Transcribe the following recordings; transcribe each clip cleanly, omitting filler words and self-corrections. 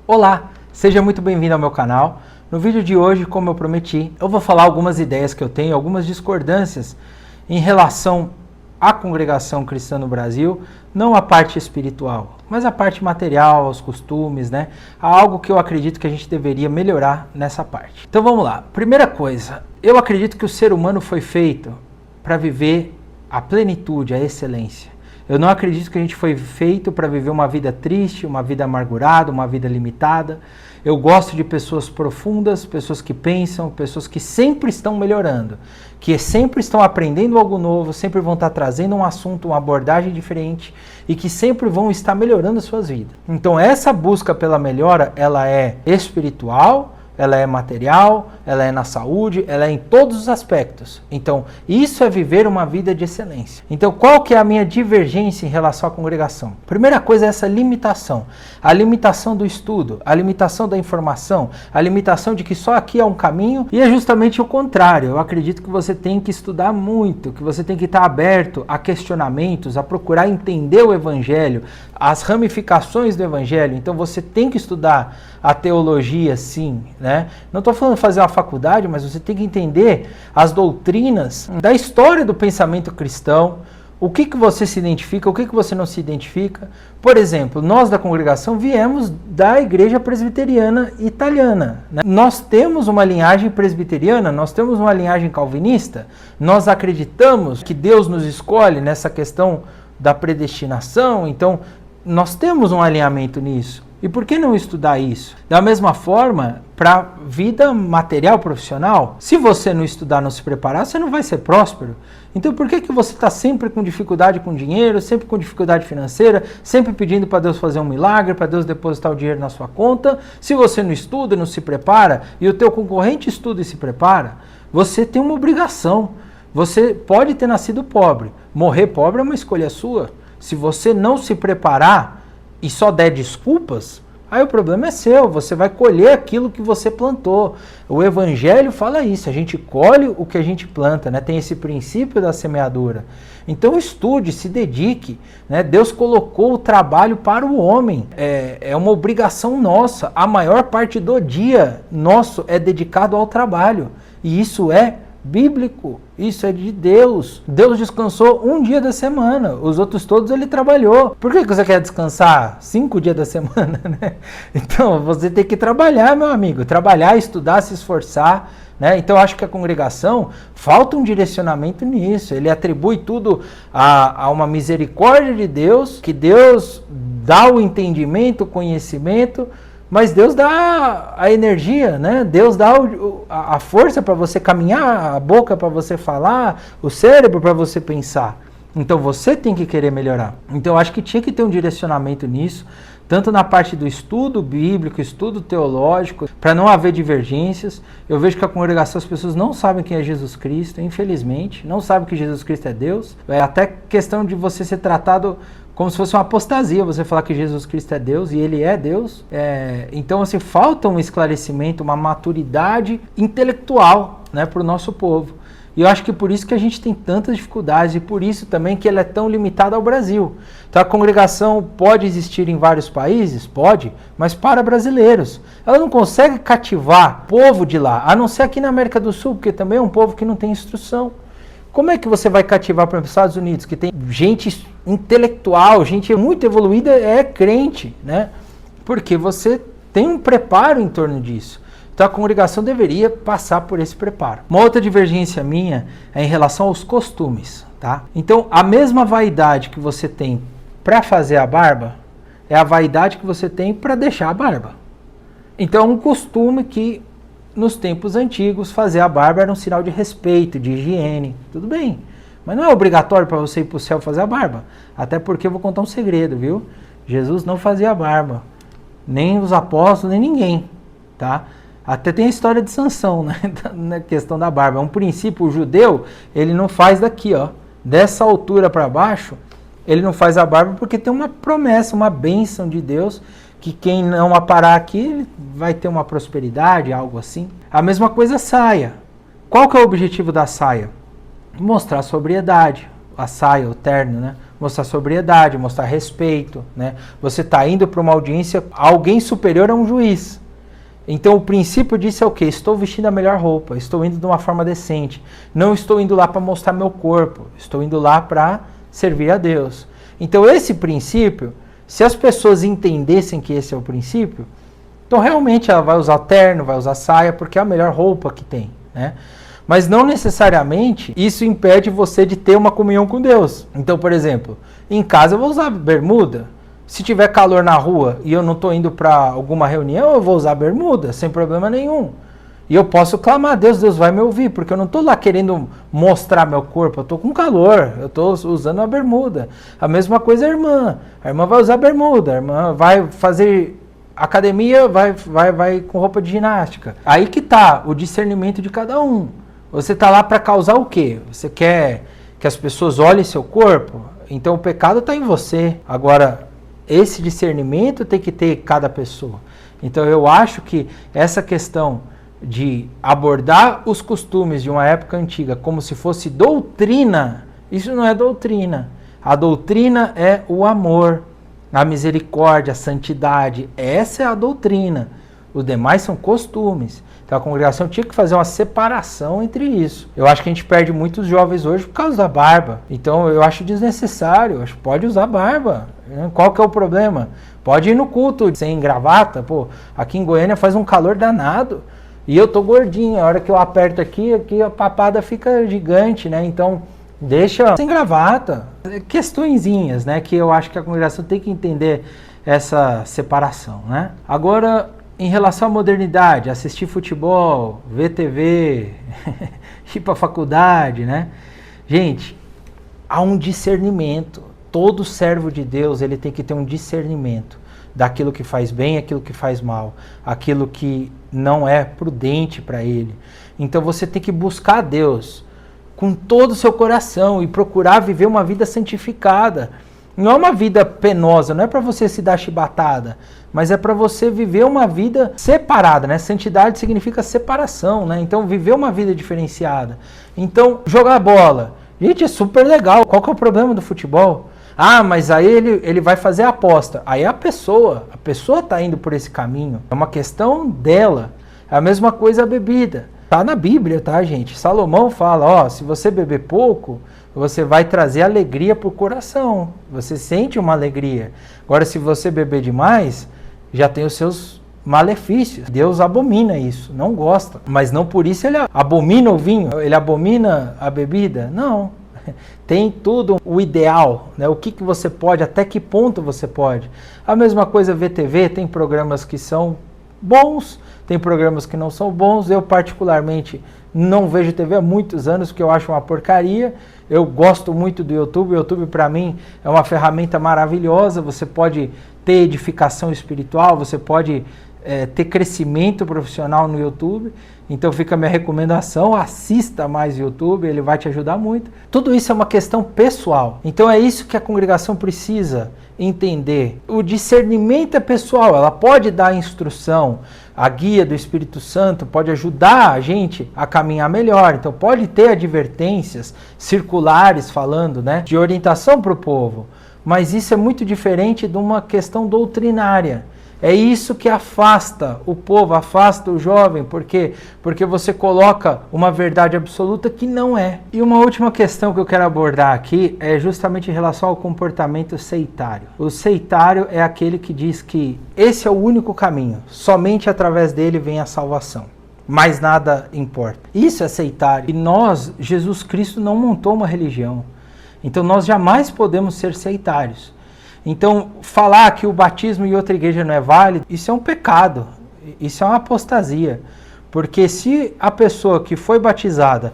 Olá, seja muito bem-vindo ao meu canal. No vídeo de hoje, como eu prometi, eu vou falar algumas ideias que eu tenho, algumas discordâncias em relação à congregação cristã no Brasil, não a parte espiritual, mas a parte material, os costumes, né? Há algo que eu acredito que a gente deveria melhorar nessa parte. Então vamos lá. Primeira coisa, eu acredito que o ser humano foi feito para viver a plenitude, a excelência. Eu não acredito que a gente foi feito para viver uma vida triste, uma vida amargurada, uma vida limitada. Eu gosto de pessoas profundas, pessoas que pensam, pessoas que sempre estão melhorando, que sempre estão aprendendo algo novo, sempre vão estar trazendo um assunto, uma abordagem diferente e que sempre vão estar melhorando as suas vidas. Então essa busca pela melhora, ela é espiritual, ela é material, ela é na saúde, ela é em todos os aspectos. Então, isso é viver uma vida de excelência. Então, qual que é a minha divergência em relação à congregação? Primeira coisa é essa limitação. A limitação do estudo, a limitação da informação, a limitação de que só aqui é um caminho, e é justamente o contrário. Eu acredito que você tem que estudar muito, que você tem que estar aberto a questionamentos, a procurar entender o Evangelho, as ramificações do Evangelho. Então, você tem que estudar a teologia, sim, né? Não estou falando de fazer uma faculdade, mas você tem que entender as doutrinas da história do pensamento cristão, o que você se identifica, o que você não se identifica. Por exemplo, nós da congregação viemos da igreja presbiteriana italiana, né? Nós temos uma linhagem presbiteriana, nós temos uma linhagem calvinista, nós acreditamos que Deus nos escolhe nessa questão da predestinação, então nós temos um alinhamento nisso. E por que não estudar isso? Da mesma forma, para a vida material profissional, se você não estudar, não se preparar, você não vai ser próspero. Então por que você está sempre com dificuldade com dinheiro, sempre com dificuldade financeira, sempre pedindo para Deus fazer um milagre, para Deus depositar o dinheiro na sua conta? Se você não estuda, não se prepara, e o teu concorrente estuda e se prepara, você tem uma obrigação. Você pode ter nascido pobre, morrer pobre é uma escolha sua. Se você não se preparar e só der desculpas, aí o problema é seu, você vai colher aquilo que você plantou. O Evangelho fala isso, a gente colhe o que a gente planta, né? Tem esse princípio da semeadura. Então estude, se dedique, né? Deus colocou o trabalho para o homem, é uma obrigação nossa. A maior parte do dia nosso é dedicado ao trabalho, e isso é bíblico, isso é de Deus. Deus descansou um dia da semana, os outros todos ele trabalhou. Por que você quer descansar 5 dias da semana, né? Então você tem que trabalhar, meu amigo, trabalhar, estudar, se esforçar, né? Então eu acho que a congregação falta um direcionamento nisso. Ele atribui tudo a uma misericórdia de Deus, que Deus dá o entendimento, o conhecimento, mas Deus dá a energia, né? Deus dá a força para você caminhar, a boca para você falar, o cérebro para você pensar. Então você tem que querer melhorar. Então eu acho que tinha que ter um direcionamento nisso, tanto na parte do estudo bíblico, estudo teológico, para não haver divergências. Eu vejo que a congregação, as pessoas não sabem quem é Jesus Cristo, infelizmente, não sabem que Jesus Cristo é Deus. É até questão de você ser tratado como se fosse uma apostasia, você falar que Jesus Cristo é Deus e Ele é Deus. Então, assim, falta um esclarecimento, uma maturidade intelectual, né, para o nosso povo. E eu acho que por isso que a gente tem tantas dificuldades e por isso também que ela é tão limitada ao Brasil. Então a congregação pode existir em vários países? Pode, mas para brasileiros. Ela não consegue cativar o povo de lá, a não ser aqui na América do Sul, porque também é um povo que não tem instrução. Como é que você vai cativar para os Estados Unidos, que tem gente intelectual, gente muito evoluída, é crente, né? Porque você tem um preparo em torno disso. Então a congregação deveria passar por esse preparo. Uma outra divergência minha é em relação aos costumes, tá? Então a mesma vaidade que você tem para fazer a barba é a vaidade que você tem para deixar a barba. Então é um costume que nos tempos antigos fazer a barba era um sinal de respeito, de higiene, tudo bem. Mas não é obrigatório para você ir para o céu fazer a barba. Até porque eu vou contar um segredo, viu? Jesus não fazia barba, nem os apóstolos, nem ninguém, tá? Até tem a história de Sansão, né? Na questão da barba. É um princípio, o judeu, ele não faz daqui, ó, dessa altura para baixo, ele não faz a barba porque tem uma promessa, uma bênção de Deus, que quem não aparar aqui vai ter uma prosperidade, algo assim. A mesma coisa a saia. Qual que é o objetivo da saia? Mostrar a sobriedade. A saia, o terno, né? mostrar sobriedade, mostrar respeito, né? Você está indo para uma audiência, alguém superior a um juiz. Então o princípio disso é o quê? Estou vestindo a melhor roupa, estou indo de uma forma decente, não estou indo lá para mostrar meu corpo, estou indo lá para servir a Deus. Então esse princípio, se as pessoas entendessem que esse é o princípio, então realmente ela vai usar terno, vai usar saia, porque é a melhor roupa que tem, né? Mas não necessariamente isso impede você de ter uma comunhão com Deus. Então, por exemplo, em casa eu vou usar bermuda. Se tiver calor na rua e eu não estou indo para alguma reunião, eu vou usar bermuda, sem problema nenhum. E eu posso clamar a Deus, Deus vai me ouvir, porque eu não estou lá querendo mostrar meu corpo, eu estou com calor, eu estou usando a bermuda. A mesma coisa a irmã vai usar bermuda, a irmã vai fazer academia, vai com roupa de ginástica. Aí que está o discernimento de cada um. Você está lá para causar o quê? Você quer que as pessoas olhem seu corpo? Então o pecado está em você. Agora, esse discernimento tem que ter cada pessoa. Então eu acho que essa questão de abordar os costumes de uma época antiga como se fosse doutrina, isso não é doutrina. A doutrina é o amor, a misericórdia, a santidade. Essa é a doutrina. Os demais são costumes. Então a congregação tinha que fazer uma separação entre isso. Eu acho que a gente perde muitos jovens hoje por causa da barba. Então eu acho desnecessário. Eu acho que pode usar barba. Qual que é o problema? Pode ir no culto sem gravata. Pô, aqui em Goiânia faz um calor danado. E eu tô gordinho. A hora que eu aperto aqui a papada fica gigante, né? Então deixa sem gravata. Questõezinhas, né? Que eu acho que a congregação tem que entender essa separação, né? Agora, em relação à modernidade, assistir futebol, ver TV, ir para a faculdade, né? Gente, há um discernimento. Todo servo de Deus, ele tem que ter um discernimento daquilo que faz bem e aquilo que faz mal, aquilo que não é prudente para ele. Então você tem que buscar a Deus com todo o seu coração e procurar viver uma vida santificada. Não é uma vida penosa, não é para você se dar chibatada, mas é para você viver uma vida separada, né? Santidade significa separação, né? Então, viver uma vida diferenciada. Então, jogar bola. Gente, é super legal. Qual que é o problema do futebol? Ah, mas aí ele vai fazer a aposta. Aí a pessoa está indo por esse caminho. É uma questão dela. É a mesma coisa a bebida. Tá na Bíblia, tá, gente? Salomão fala, ó, se você beber pouco, você vai trazer alegria para o coração. Você sente uma alegria. Agora, se você beber demais, já tem os seus malefícios. Deus abomina isso, não gosta. Mas não por isso ele abomina o vinho, ele abomina a bebida. Não. Tem tudo o ideal, né? O que você pode, até que ponto você pode. A mesma coisa ver TV, tem programas que são bons, tem programas que não são bons. Eu particularmente não vejo TV há muitos anos, porque eu acho uma porcaria. Eu gosto muito do YouTube. O YouTube para mim é uma ferramenta maravilhosa. Você pode ter edificação espiritual, você pode ter crescimento profissional no YouTube. Então fica a minha recomendação, assista mais YouTube, ele vai te ajudar muito. Tudo isso é uma questão pessoal. Então é isso que a congregação precisa entender. O discernimento é pessoal, ela pode dar instrução, a guia do Espírito Santo pode ajudar a gente a caminhar melhor. Então pode ter advertências circulares falando, né, de orientação para o povo. Mas isso é muito diferente de uma questão doutrinária. É isso que afasta o povo, afasta o jovem. Por quê? Porque você coloca uma verdade absoluta que não é. E uma última questão que eu quero abordar aqui é justamente em relação ao comportamento sectário. O sectário é aquele que diz que esse é o único caminho, somente através dele vem a salvação. Mais nada importa. Isso é sectário. E nós, Jesus Cristo não montou uma religião. Então nós jamais podemos ser sectários. Então, falar que o batismo em outra igreja não é válido, isso é um pecado, isso é uma apostasia. Porque se a pessoa que foi batizada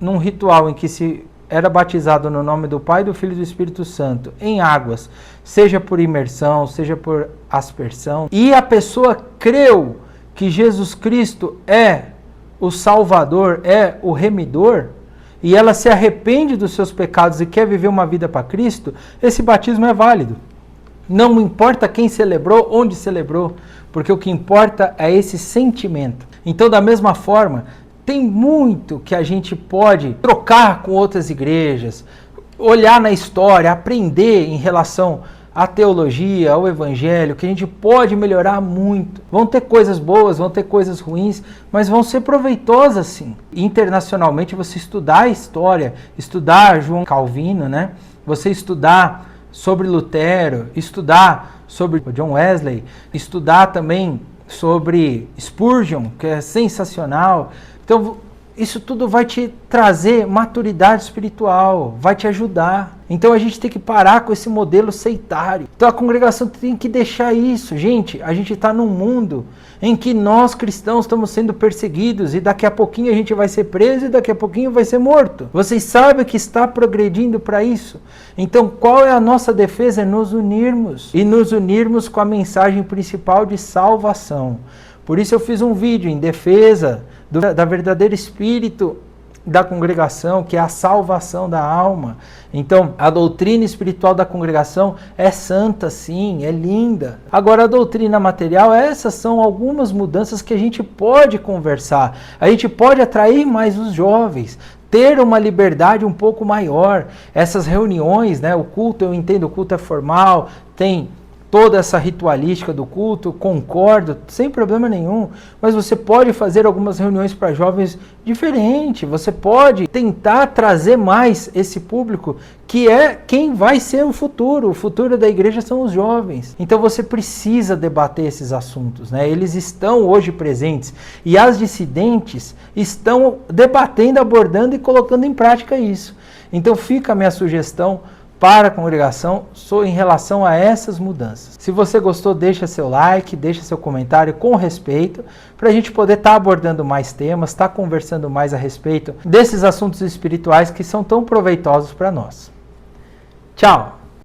num ritual em que se era batizado no nome do Pai, do Filho e do Espírito Santo, em águas, seja por imersão, seja por aspersão, e a pessoa creu que Jesus Cristo é o Salvador, é o Remidor, e ela se arrepende dos seus pecados e quer viver uma vida para Cristo, esse batismo é válido. Não importa quem celebrou, onde celebrou, porque o que importa é esse sentimento. Então, da mesma forma, tem muito que a gente pode trocar com outras igrejas. olhar na história, aprender em relação à teologia, ao evangelho, que a gente pode melhorar muito. Vão ter coisas boas, vão ter coisas ruins, mas vão ser proveitosas sim. Internacionalmente, você estudar a história, estudar João Calvino, né? Você estudar sobre Lutero, estudar sobre John Wesley, estudar também sobre Spurgeon, que é sensacional. Então, isso tudo vai te trazer maturidade espiritual, vai te ajudar. Então a gente tem que parar com esse modelo sectário. Então a congregação tem que deixar isso. Gente, a gente está num mundo em que nós cristãos estamos sendo perseguidos e daqui a pouquinho a gente vai ser preso e daqui a pouquinho vai ser morto. Vocês sabem que está progredindo para isso? Então qual é a nossa defesa? É nos unirmos e nos unirmos com a mensagem principal de salvação. Por isso eu fiz um vídeo em defesa da verdadeiro espírito da congregação, que é a salvação da alma. Então, a doutrina espiritual da congregação é santa, sim, é linda. Agora, a doutrina material, essas são algumas mudanças que a gente pode conversar. A gente pode atrair mais os jovens, ter uma liberdade um pouco maior. Essas reuniões, né, o culto, eu entendo, o culto é formal, tem toda essa ritualística do culto, concordo, sem problema nenhum, mas você pode fazer algumas reuniões para jovens diferentes, você pode tentar trazer mais esse público, que é quem vai ser o futuro da igreja são os jovens. Então você precisa debater esses assuntos, né? Eles estão hoje presentes, e as dissidentes estão debatendo, abordando e colocando em prática isso. Então fica a minha sugestão para a congregação em relação a essas mudanças. Se você gostou, deixa seu like, deixa seu comentário com respeito, para a gente poder estar abordando mais temas, estar conversando mais a respeito desses assuntos espirituais que são tão proveitosos para nós. Tchau!